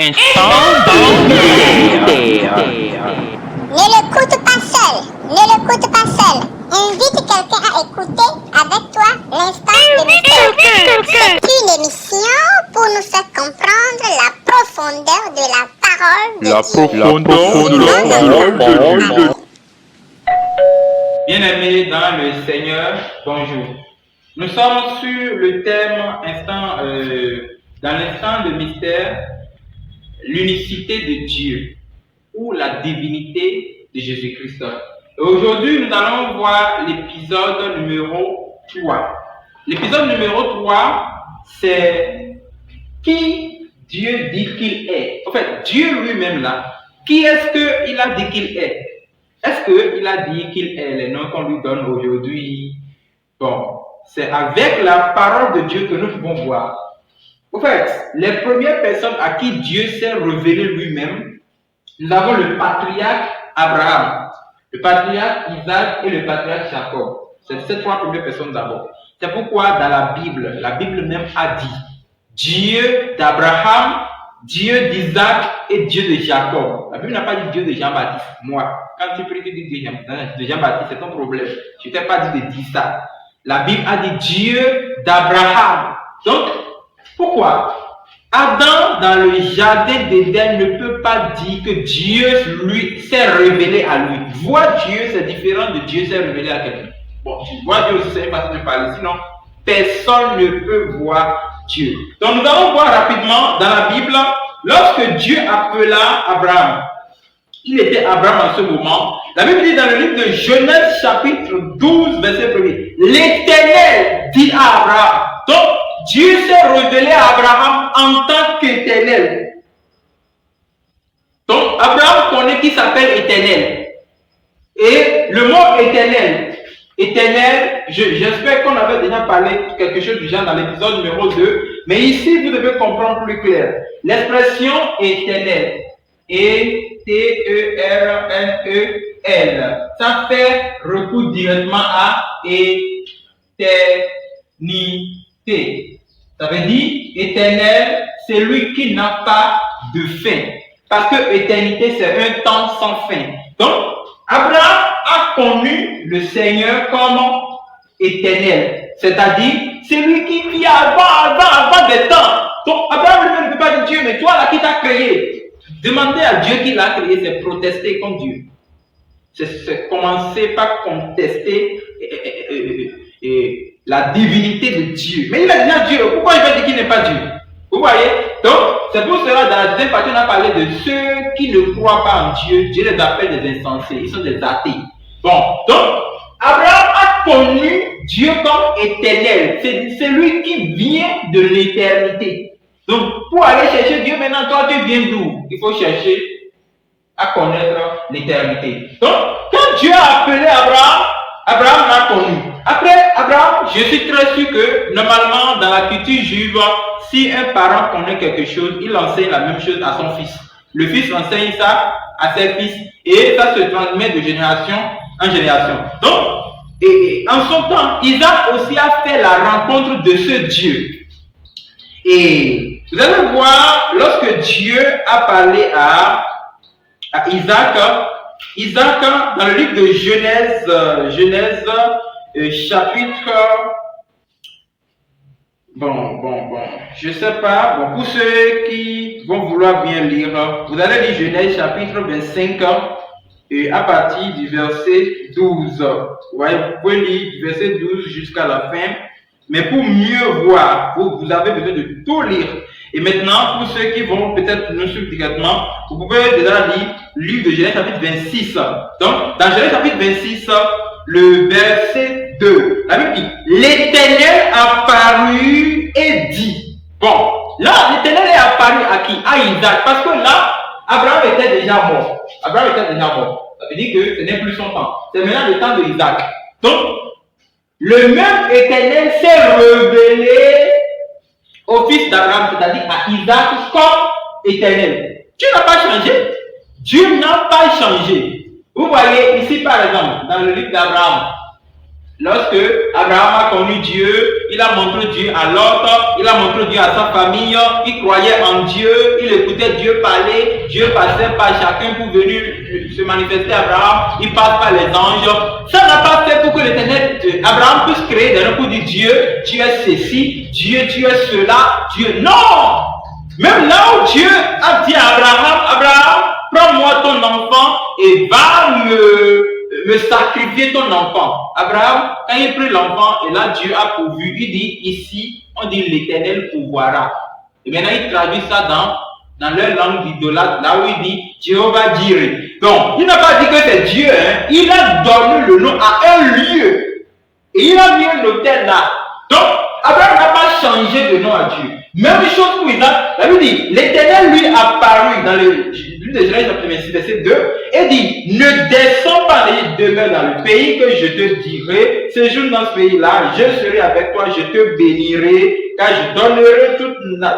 Instant dans mystère. Ne l'écoute pas seul. Ne l'écoute pas seul. Invite quelqu'un à écouter avec toi l'instant de mystère. C'est une émission pour nous faire comprendre la profondeur de la parole de La Dieu. profondeur de la parole de Dieu. Bien-aimés dans le Seigneur, bonjour. Nous sommes sur le thème dans l'instant de mystère, l'unicité de Dieu ou la divinité de Jésus-Christ. Et aujourd'hui, nous allons voir l'épisode numéro 3. L'épisode numéro 3, c'est qui Dieu dit qu'il est. En fait, Dieu lui-même là, qui est-ce qu'il a dit qu'il est? Est-ce qu'il a dit qu'il est les noms qu'on lui donne aujourd'hui? Bon, c'est avec la parole de Dieu que nous pouvons voir. En fait, les premières personnes à qui Dieu s'est révélé lui-même, nous avons le patriarche Abraham, le patriarche Isaac et le patriarche Jacob. C'est ces trois premières personnes d'abord. C'est pourquoi dans la Bible même a dit Dieu d'Abraham, Dieu d'Isaac et Dieu de Jacob. La Bible n'a pas dit Dieu de Jean-Baptiste. Moi, quand tu pries, tu dis Dieu de Jean-Baptiste, c'est ton problème. Je ne t'ai pas dit de dire ça. La Bible a dit Dieu d'Abraham. Donc, pourquoi Adam, dans le jardin d'Éden, ne peut pas dire que Dieu lui s'est révélé à lui. Voir Dieu, c'est différent de Dieu s'est révélé à quelqu'un. Bon, voir Dieu aussi, c'est une façon de parler. Sinon, personne ne peut voir Dieu. Donc, nous allons voir rapidement dans la Bible, lorsque Dieu appela Abraham, il était Abraham en ce moment. La Bible dit dans le livre de Genèse chapitre 12, verset 1er, l'Éternel dit à Abraham. Donc, Dieu s'est révélé à Abraham en tant qu'Éternel. Donc, Abraham connaît qui s'appelle Éternel. Et le mot Éternel, j'espère qu'on avait déjà parlé de quelque chose du genre dans l'épisode numéro 2, mais ici, vous devez comprendre plus clair. L'expression Éternel, E-T-E-R-N-E-L, ça fait recours directement à éternité. Ça veut dire éternel, c'est lui qui n'a pas de fin. Parce que éternité, c'est un temps sans fin. Donc, Abraham a connu le Seigneur comme éternel. C'est-à-dire, c'est lui qui vit avant des temps. Donc, Abraham lui-même ne peut pas dire Dieu, mais toi là qui t'as créé. Demander à Dieu qui l'a créé, c'est protester contre Dieu. C'est commencer par contester la divinité de Dieu. Mais il a dit à Dieu, pourquoi il va dire qu'il n'est pas Dieu? Vous voyez? Donc, c'est pour cela, dans la deuxième partie, on a parlé de ceux qui ne croient pas en Dieu. Dieu les appelle des insensés, ils sont des athées. Bon, donc, Abraham a connu Dieu comme éternel. C'est lui qui vient de l'éternité. Donc, pour aller chercher Dieu, maintenant, toi, tu viens d'où? Il faut chercher à connaître l'éternité. Donc, quand Dieu a appelé Abraham, Abraham l'a connu. Après Abraham, je suis très sûr que normalement dans la culture juive, si un parent connaît quelque chose, il enseigne la même chose à son fils. Le fils enseigne ça à ses fils et ça se transmet de génération en génération. Donc, en son temps, Isaac aussi a fait la rencontre de ce Dieu. Et vous allez voir, lorsque Dieu a parlé à Isaac, dans le livre de Genèse, chapitre, je sais pas, pour ceux qui vont vouloir bien lire, vous allez lire Genèse chapitre 25, à partir du verset 12. Ouais, vous pouvez lire du verset 12 jusqu'à la fin, mais pour mieux voir, vous avez besoin de tout lire. Et maintenant, pour ceux qui vont peut-être nous suivre directement, vous pouvez déjà lire le livre de Genèse chapitre 26. Donc, dans Genèse chapitre 26, le verset 2, la Bible dit, l'Éternel apparut et dit. Bon, là, l'Éternel est apparu à qui? À Isaac. Parce que là, Abraham était déjà mort. Ça veut dire que ce n'est plus son temps. C'est maintenant le temps de Isaac. Donc, le même Éternel s'est révélé au fils d'Abraham, c'est-à-dire à Isaac comme éternel. Dieu n'a pas changé. Dieu n'a pas changé. Vous voyez ici par exemple, dans le livre d'Abraham, Lorsque Abraham a connu Dieu, il a montré Dieu à l'autre, il a montré Dieu à sa famille, il croyait en Dieu, il écoutait Dieu parler, Dieu passait par chacun pour venir se manifester à Abraham, il passe par les anges. Ça n'a pas fait pour que l'Éternel, Abraham puisse créer des noms pour dire Dieu, tu es ceci, Dieu, tu es cela, Dieu. Non! Même là où Dieu a dit à Abraham, Abraham, prends-moi ton enfant et va me sacrifier ton enfant. Abraham, quand il prit l'enfant, et là Dieu a pourvu, il dit ici, on dit l'Éternel pourvoira. Et maintenant il traduit ça dans leur langue d'idolâtre, là où il dit Jéhovah Jireh. Donc, il n'a pas dit que c'est Dieu, hein. Il a donné le nom à un lieu. Et il a mis un hôtel là. Donc, Abraham n'a pas changé de nom à Dieu. Même chose pour Isaac. La Bible dit, l'Éternel lui apparut dans le livre de Genèse chapitre 26, verset 2, et dit, ne descends pas et demeure dans le pays que je te dirai, séjourne dans ce pays-là, je serai avec toi, je te bénirai, car je donnerai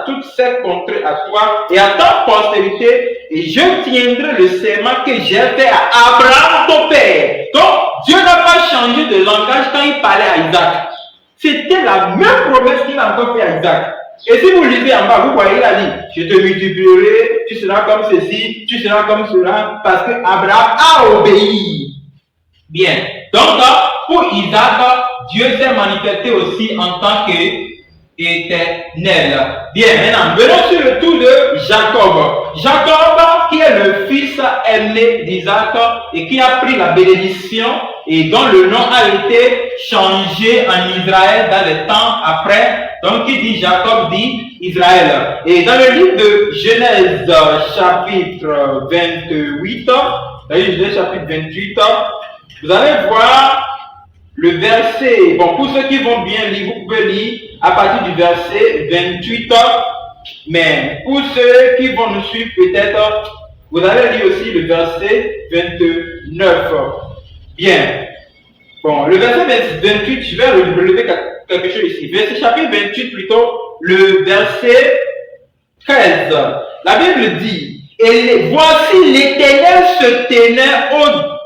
toutes ces contrées à toi et à ta postérité, et je tiendrai le serment que j'ai fait à Abraham ton père. Donc, Dieu n'a pas changé de langage quand il parlait à Isaac. C'était la même promesse qu'il a encore fait à Isaac. Et si vous lisez en bas, vous voyez, il a dit, je te multiplierai, tu seras comme ceci, tu seras comme cela, parce que Abraham a obéi. Bien. Donc, pour Isaac, Dieu s'est manifesté aussi en tant qu'éternel. Bien, maintenant, venons sur le tour de Jacob. Jacob, qui est le fils aîné d'Isaac et qui a pris la bénédiction et dont le nom a été changé en Israël dans les temps après. Donc, qui dit Jacob dit Israël. Et dans le livre de Genèse, chapitre 28, Genèse chapitre 28, vous allez voir le verset. Bon, pour ceux qui vont bien lire, vous pouvez lire à partir du verset 28. Mais pour ceux qui vont nous suivre, peut-être, vous allez lire aussi le verset 29. Bien. Bon, le verset 28, je vais relever quelque chose ici. Verset chapitre 28 plutôt, le verset 13. La Bible dit, et voici l'Éternel se tenait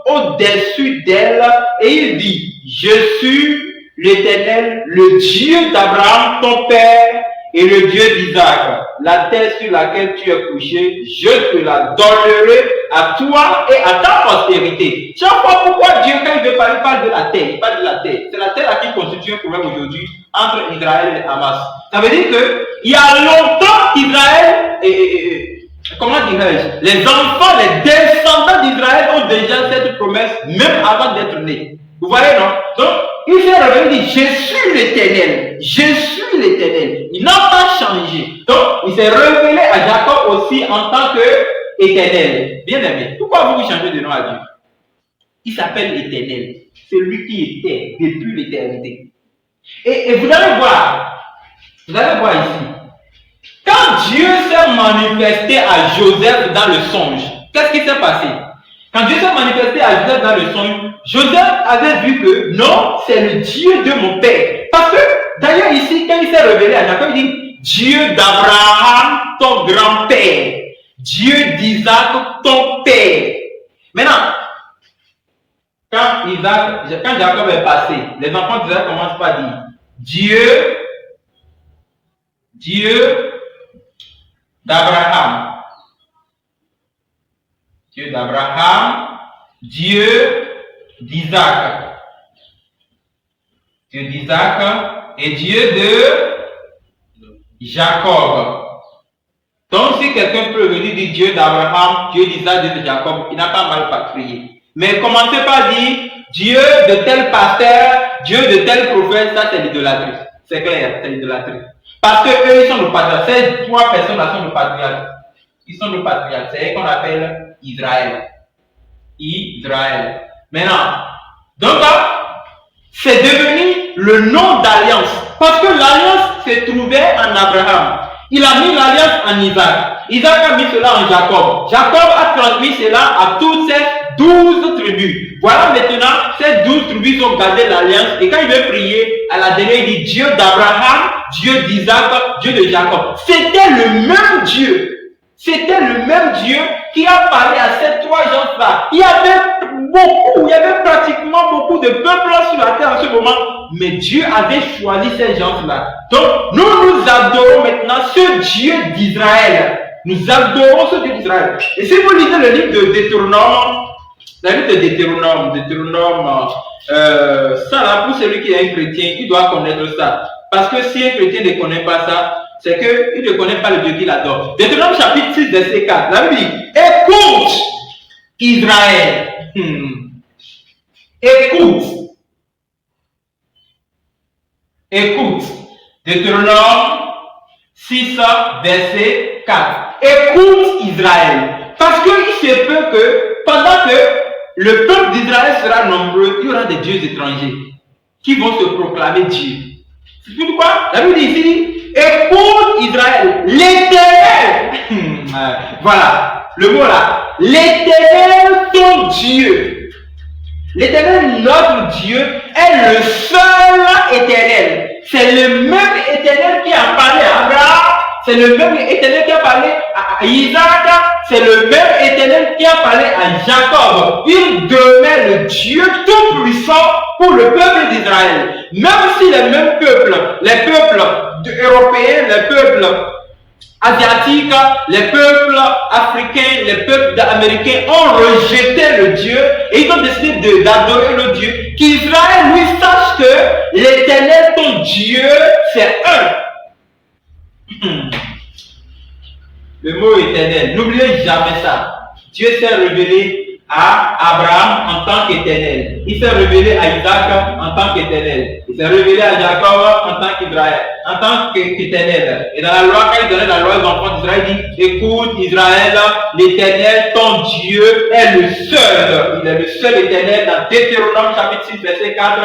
au-dessus d'elle, et il dit, je suis l'Éternel, le Dieu d'Abraham, ton père, et le Dieu d'Isaac. La terre sur laquelle tu es couché, je te la donnerai à toi et à ta postérité. Tu vois pourquoi Dieu, quand il veut parler, il parle de la terre. Il parle de la terre. C'est la terre à qui constitue un problème aujourd'hui entre Israël et Hamas. Ça veut dire qu'il y a longtemps Israël comment dirais-je, les enfants, les descendants d'Israël ont déjà cette promesse même avant d'être nés. Vous voyez, non? Donc, il s'est révélé, il dit, je suis l'Éternel. Je suis l'Éternel. Il n'a pas changé. Donc, il s'est révélé à Jacob aussi en tant qu'Éternel. Bien aimé, pourquoi vous changez de nom à Dieu? Il s'appelle Éternel. C'est lui qui était depuis l'éternité. Et vous allez voir ici. Quand Dieu s'est manifesté à Joseph dans le songe, qu'est-ce qui s'est passé? Quand Dieu s'est manifesté à Joseph dans le songe, Joseph avait vu que non, c'est le Dieu de mon père. Parce que d'ailleurs ici, quand il s'est révélé à Jacob, il dit Dieu d'Abraham, ton grand-père, Dieu d'Isaac, ton père. Maintenant, quand Jacob est passé, les enfants d'Israël commencent par dire Dieu d'Abraham. Dieu d'Abraham, Dieu d'Isaac. Dieu d'Isaac et Dieu de Jacob. Donc si quelqu'un peut venir dire Dieu d'Abraham, Dieu d'Isaac, Dieu de Jacob, il n'a pas mal patrié. Mais commencez par dire Dieu de tel pasteur, Dieu de tel prophète, ça c'est l'idolâtrie. C'est clair, c'est l'idolâtrie. Parce que eux, ils sont le patriarche. Ces trois personnes-là sont le patriarche. Ils sont le patriarche. C'est eux qu'on appelle Israël. Israël. Maintenant, donc, c'est devenu le nom d'alliance. Parce que l'alliance se trouvait en Abraham. Il a mis l'alliance en Isaac. Isaac a mis cela en Jacob. Jacob a transmis cela à toutes ces 12 tribus. Voilà maintenant, ces 12 tribus ont gardé l'alliance. Et quand il veut prier, à la dernière, il dit Dieu d'Abraham, Dieu d'Isaac, Dieu de Jacob. C'était le même Dieu. C'était le même Dieu qui a parlé à ces trois gens-là. Il y avait pratiquement beaucoup de peuples sur la terre en ce moment, mais Dieu avait choisi ces gens-là. Donc, nous adorons maintenant ce Dieu d'Israël. Nous adorons ce Dieu d'Israël. Et si vous lisez le livre de Deutéronome, ça là, pour celui qui est un chrétien, il doit connaître ça. Parce que si un chrétien ne connaît pas ça, c'est qu'il ne connaît pas le Dieu qu'il adore. Deutéronome chapitre 6, verset 4. La Bible dit, écoute Israël. Écoute. Deutéronome 6, verset 4. Écoute Israël. Parce qu'il se peut que pendant que le peuple d'Israël sera nombreux, il y aura des dieux étrangers qui vont se proclamer Dieu. C'est pourquoi la Bible dit ici, écoute Israël, l'Éternel. Voilà, le mot là. L'Éternel ton Dieu. L'Éternel notre Dieu est le seul éternel. C'est le même éternel qui a parlé à Abraham. C'est le même éternel qui a parlé à Isaac. C'est le même éternel qui a parlé à Jacob. Il demeure le Dieu tout puissant pour le peuple d'Israël. Même si les mêmes peuples, les peuples européens, les peuples asiatiques, les peuples africains, les peuples américains ont rejeté le Dieu et ils ont décidé d'adorer le Dieu. Qu'Israël lui sache que l'Éternel, ton Dieu, c'est un. Le mot éternel, n'oubliez jamais ça. Dieu s'est révélé à Abraham en tant qu'éternel. Il s'est révélé à Isaac en tant qu'éternel. Il s'est révélé à Jacob en tant qu'Israël, en tant qu'éternel. Et dans la loi, quand il donnait la loi aux enfants d'Israël, il dit, écoute Israël, l'Éternel, ton Dieu, est le seul. Il est le seul éternel. Dans Deutéronome chapitre 6, verset 4,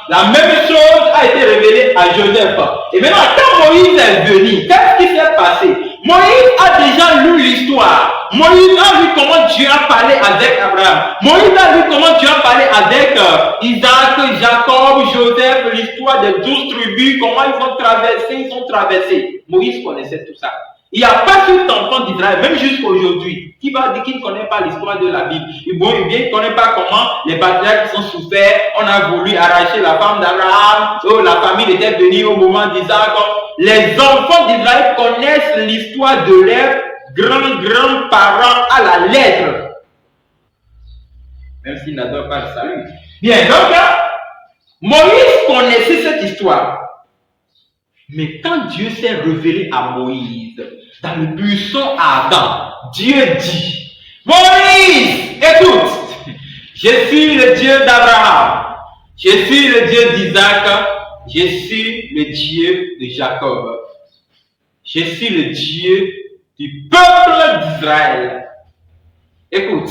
la même chose a été révélée à Joseph. Et maintenant, quand Moïse est venu, qu'est-ce qui s'est passé? Moïse a déjà lu l'histoire. Moïse a vu comment Dieu a parlé avec Abraham. Moïse a vu comment Dieu a parlé avec Isaac, Jacob, Joseph, l'histoire des 12 tribus, comment ils ont traversé. Moïse connaissait tout ça. Il n'y a pas tout enfant d'Israël, même jusqu'à aujourd'hui, qui va dire qu'il ne connaît pas l'histoire de la Bible. Il ne connaît pas comment les patriarches sont souffert. On a voulu arracher la femme d'Abraham. Oh, la famille était venue au moment d'Isaac. Les enfants d'Israël connaissent l'histoire de leurs grands-parents à la lettre. Même s'ils n'adorent pas le salut. Bien, donc, Moïse connaissait cette histoire. Mais quand Dieu s'est révélé à Moïse, dans le buisson ardent, Dieu dit, Moïse, écoute, je suis le Dieu d'Abraham, je suis le Dieu d'Isaac, je suis le Dieu de Jacob, je suis le Dieu du peuple d'Israël. Écoute,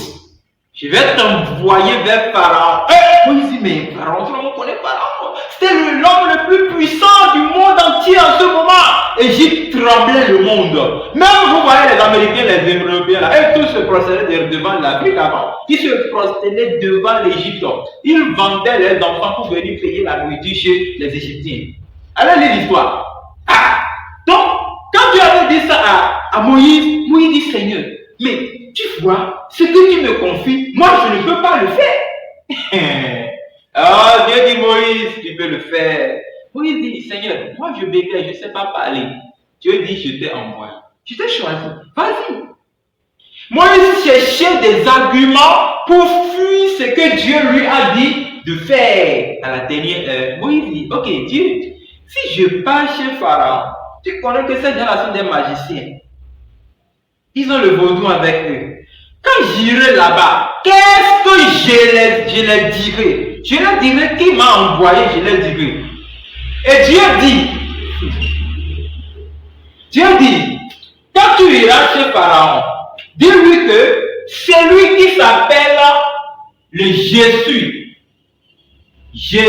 je vais t'envoyer vers Pharaon. Moïse dit, mais Pharaon, tout le monde connaît Pharaon. C'était l'homme le plus puissant du monde entier en ce moment. Égypte tremblait le monde. Même vous voyez les Américains, les Européens, là, eux tous se prosternaient devant l'Afrique avant. Ils se prosternaient devant l'Égypte. Ils vendaient les enfants pour venir payer la nourriture chez les Égyptiens. Allez lire l'histoire. Donc, quand Dieu avait dit ça à Moïse, Moïse dit, Seigneur, mais tu vois, ce que tu me confies, moi je ne peux pas le faire. Oh, Dieu dit, Moïse, tu peux le faire. Moïse dit, Seigneur, moi je bégaye, je ne sais pas parler. Dieu dit, je t'ai envoyé. Je t'ai choisi. Vas-y. Moïse cherchait des arguments pour fuir ce que Dieu lui a dit de faire. À la dernière heure, Moïse dit, ok, Dieu, si je pars chez Pharaon, tu connais que ces gens-là sont des magiciens. Ils ont le vaudou avec eux. Quand j'irai là-bas, qu'est-ce que je les dirai? Je leur dirai qui m'a envoyé, je leur dirai. Et Dieu dit, quand tu iras chez Pharaon, dis-lui que c'est lui qui s'appelle le Jésus. Je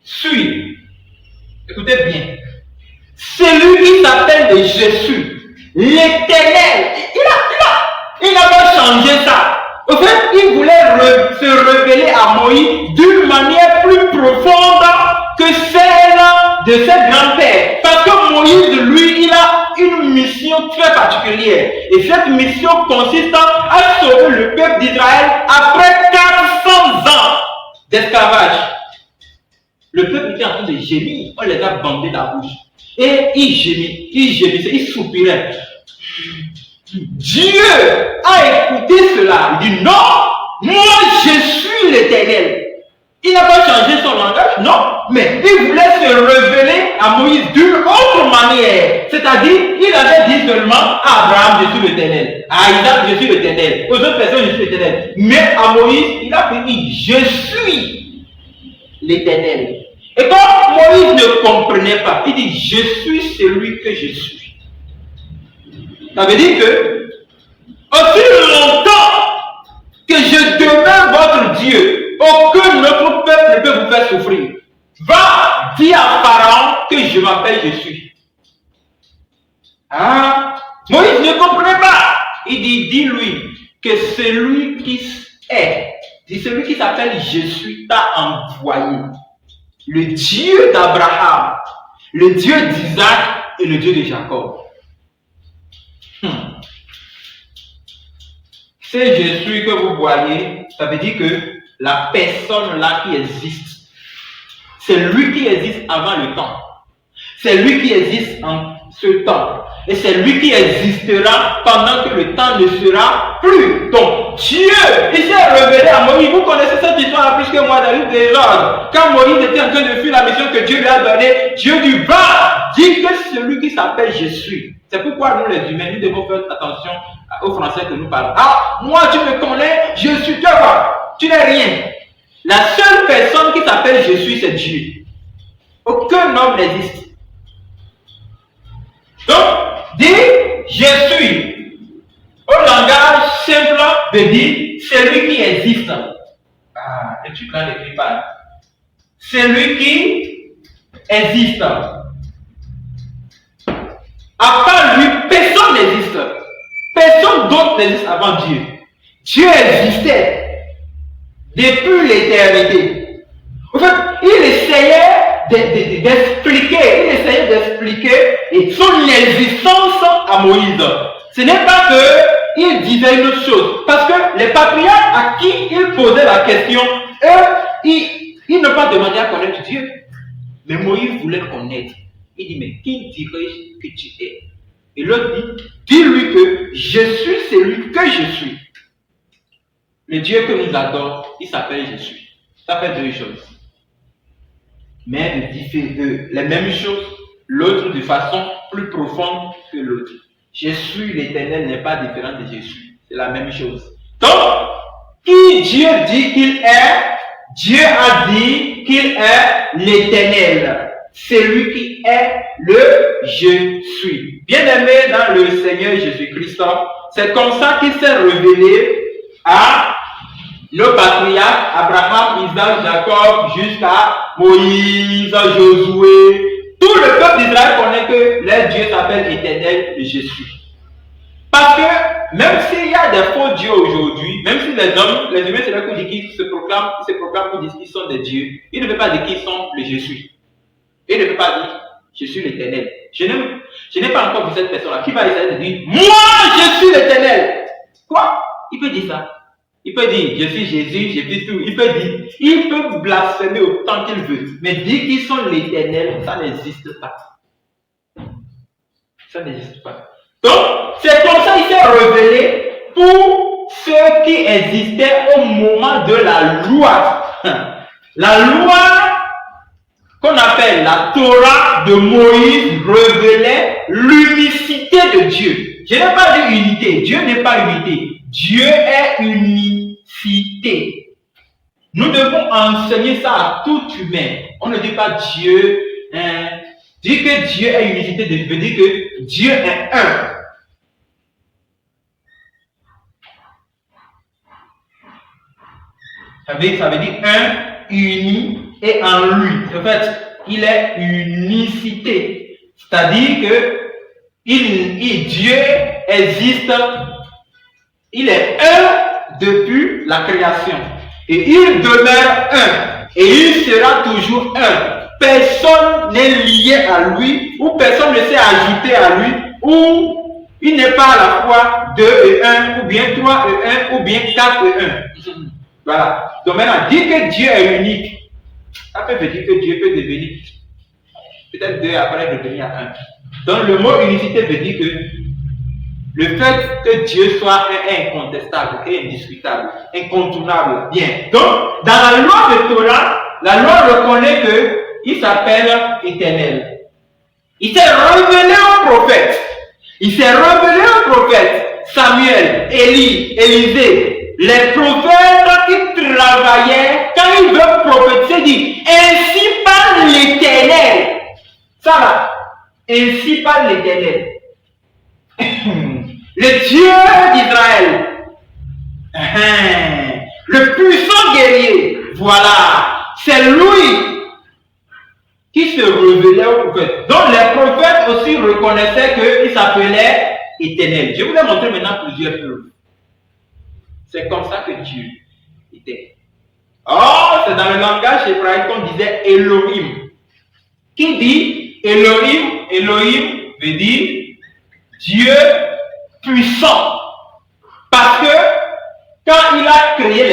suis. Écoutez bien. C'est lui qui s'appelle le Jésus. L'Éternel, il n'a pas changé ça. En fait, il voulait se révéler à Moïse d'une manière plus profonde que celle de ses grands-pères. Parce que Moïse, lui, il a une mission très particulière. particulière. Et cette mission consiste à sauver le peuple d'Israël après 400 ans d'esclavage. Le peuple était en train de gémir, on les a bandé la bouche. Et ils gémissaient, ils soupiraient. Dieu a écouté cela. Il dit non, moi je suis l'Éternel. Il n'a pas changé son langage, non, mais il voulait se révéler à Moïse d'une autre manière. C'est-à-dire, il avait dit seulement à Abraham, je suis l'Éternel. À Isaac, je suis l'Éternel. Aux autres personnes, je suis l'Éternel. Mais à Moïse, il a dit, je suis l'Éternel. Et quand Moïse ne comprenait pas, il dit, je suis celui que je suis. Ça veut dire que, aussi longtemps que je demeure votre Dieu, aucun autre peuple ne peut vous faire souffrir. Va dire à Pharaon que je m'appelle je suis. Ah, Moïse ne comprenait pas. Il dit, dis-lui que celui qui est, celui qui s'appelle je suis t'a envoyé. Le Dieu d'Abraham, le Dieu d'Isaac et le Dieu de Jacob. C'est je suis que vous voyez, ça veut dire que la personne là qui existe, c'est lui qui existe avant le temps. C'est lui qui existe en ce temps. Et c'est lui qui existera pendant que le temps ne sera plus. Donc, Dieu, il s'est révélé à Moïse. Vous connaissez cette histoire plus que moi dans le désordre. Quand Moïse était en train de fuir la mission que Dieu lui a donnée, Dieu lui va dire que celui qui s'appelle je suis. C'est pourquoi nous les humains, nous devons faire attention aux Français que nous parlons. Ah, moi tu me connais, je suis toi. Tu n'es rien. La seule personne qui s'appelle je suis, c'est Dieu. Aucun homme n'existe. Donc, dis je suis. Au langage simple de dire celui qui existe. Ah, le truc là n'écrit pas. Celui qui existe. À part lui, personne n'existe. Personne d'autre n'existe avant Dieu. Dieu existait depuis l'éternité. En fait, il essayait d'expliquer son existence à Moïse. Ce n'est pas qu'il disait une autre chose. Parce que les patriarches à qui il posait la question, eux, ils n'ont pas demandé à connaître Dieu. Mais Moïse voulait connaître. Il dit, mais qui dirais-je que tu es? Et l'autre dit, dis-lui que je suis celui que je suis. Le Dieu que nous adorons, il s'appelle je suis. Ça fait deux choses. Mais les mêmes choses, l'autre de façon plus profonde que l'autre. Je suis l'Éternel n'est pas différent de je suis. C'est la même chose. Donc, qui Dieu dit qu'il est, Dieu a dit qu'il est l'Éternel. C'est lui qui est le je suis. Bien-aimé dans le Seigneur Jésus-Christ, c'est comme ça qu'il s'est révélé à le patriarche Abraham, Isaac, Jacob, jusqu'à Moïse, Josué. Tout le peuple d'Israël connaît que leur Dieu s'appelle Éternel et je suis. Parce que même s'il y a des faux dieux aujourd'hui, même si les humains, c'est là qu'ils se proclament, pour dire qu'ils sont des dieux, ils ne peuvent pas dire qu'ils sont le je suis. Ils ne peuvent pas dire je suis l'Éternel. Je n'ai pas encore vu cette personne-là qui va essayer de dire moi je suis l'Éternel. Quoi? Il peut dire ça. Il peut dire je suis Jésus, je suis tout. Il peut blasphémer autant qu'il veut. Mais dire qu'ils sont l'Éternel, ça n'existe pas. Ça n'existe pas. Donc, c'est comme ça qu'il s'est révélé pour ceux qui existaient au moment de la loi. La loi qu'on appelle la Torah de Moïse révélait l'unicité de Dieu. Je n'ai pas dit unité. Dieu n'est pas unité. Dieu est unicité. Nous devons enseigner ça à tout humain. On ne dit pas Dieu. Dire que Dieu est unicité veut dire que Dieu est un. Ça veut dire un, uni et en lui. En fait, il est unicité. C'est-à-dire que Dieu existe. Il est un depuis la création. Et il demeure un. Et il sera toujours un. Personne n'est lié à lui, ou personne ne s'est ajouté à lui, ou Il n'est pas à la fois 2 et 1, ou bien 3 et 1, ou bien 4 et 1. Voilà. Donc maintenant, dire que Dieu est unique, ça peut dire que Dieu peut devenir peut-être 2 après devenir 1. Donc le mot unicité veut dire que le fait que Dieu soit incontestable et indiscutable, incontournable, bien. Donc, dans la loi de Torah, la loi reconnaît qu'il s'appelle éternel. Il s'est révélé au prophète. Il s'est révélé au prophète Samuel, Élie, Élisée, les prophètes qui travaillaient quand ils veulent prophétiser, dit ainsi parle l'Éternel. Ça va. Ainsi parle l'Éternel. Le Dieu d'Israël. Le puissant guerrier. Voilà. C'est lui qui se révélait au prophète. Donc les prophètes aussi reconnaissaient qu'il s'appelait Éternel. Je vous ai montré maintenant plusieurs preuves. C'est comme ça que Dieu était. Oh, c'est dans le langage hébraïque qu'on disait Elohim. Qui dit Elohim? Elohim veut dire Dieu puissant. Parce que quand il a créé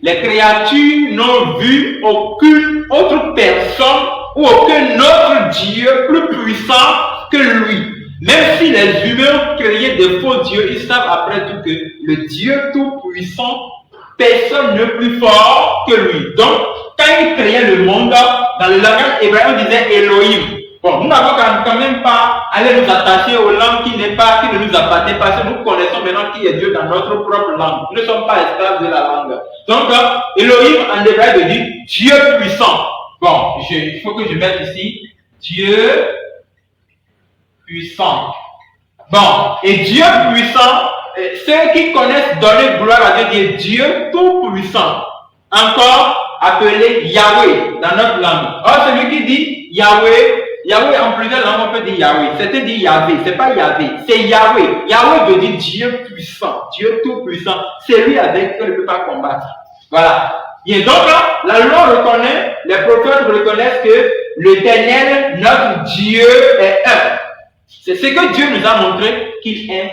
les créatures n'ont vu aucune autre personne ou aucun autre Dieu plus puissant que lui. Même si les humains ont créé des faux dieux, ils savent après tout que le Dieu tout puissant, personne n'est plus fort que lui. Donc, quand il créait le monde, dans le langage hébraïque, on disait Elohim. Bon, nous n'avons quand même pas aller nous attacher aux langues qui ne nous appartiennent pas, parce que nous connaissons maintenant qui est Dieu dans notre propre langue. Nous ne sommes pas esclaves de la langue. Donc, Elohim en hébreu veut dire Dieu puissant. Bon, il faut que je mette ici Dieu puissant. Bon, et Dieu puissant, ceux qui connaissent donner gloire à Dieu disent Dieu tout puissant. Encore appelé Yahweh dans notre langue. Or, celui qui dit Yahweh, Yahweh en plusieurs langues on peut dire Yahweh. C'était dit Yahvé, c'est pas Yahvé, c'est Yahweh. Yahweh veut dire Dieu puissant, Dieu tout puissant. C'est lui avec qui on ne peut pas combattre. Voilà. Et donc là, la loi reconnaît, les prophètes reconnaissent que l'Éternel, notre Dieu, est un. C'est ce que Dieu nous a montré qu'il est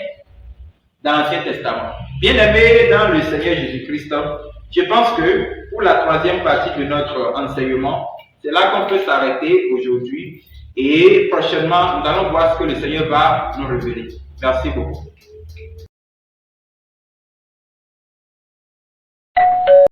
dans l'Ancien Testament. Bien aimé dans le Seigneur Jésus-Christ, je pense que pour la troisième partie de notre enseignement, c'est là qu'on peut s'arrêter aujourd'hui. Et prochainement, nous allons voir ce que le Seigneur va nous révéler. Merci beaucoup.